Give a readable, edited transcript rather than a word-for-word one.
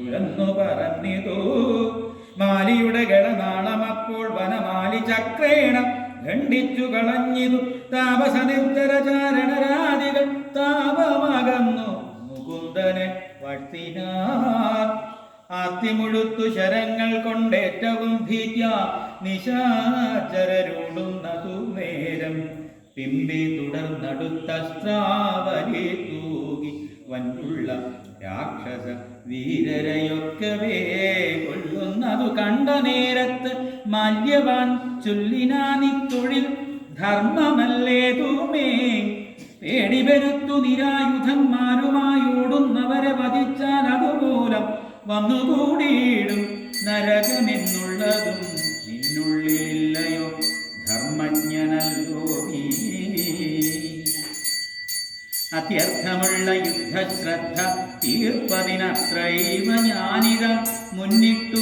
തുഴന്നു പറഞ്ഞിതു. മാലിയുടെ ഗളനാളമപ്പോൾ വനമാലി ചക്രേണ ഖണ്ഡിച്ചു കളഞ്ഞിതു. താപസനിർജരചാരണരാദികൾ താപമകന്നു മുകുന്ദനെ വഴ്ത്തിനാർ. ആർത്തിമുഴുത്തു ശരങ്ങൾ കൊണ്ടേറ്റവും ഭീത്യ നിശാചരരുടുന്നതു നേരം. പിമ്പി തുടർന്നടുത്ത സ്രാവലി തൂകി വൻപുള്ള രാക്ഷസ വീരരയൊക്കവേ കൊല്ലുന്നതു കണ്ട നേരത്ത് മാല്യവാൻ ചൊല്ലിനാനി തൊഴിൽ ധർമ്മമല്ലേതുമേ. പേടി വരുത്തു നിരായുധന്മാരുമായോടുന്നവരെ വധിച്ചാൽ അതുമൂലം വന്നുകൂടിയിടും നരകമെന്നുള്ളതും നിന്നുള്ളിലില്ലയോ ധർമ്മജ്ഞനല്ലോ നീ. അത്യർത്ഥമുള്ള യുദ്ധശ്രദ്ധ തീർപ്പതിനത്രൈവ ഞാനിത മുന്നിട്ടു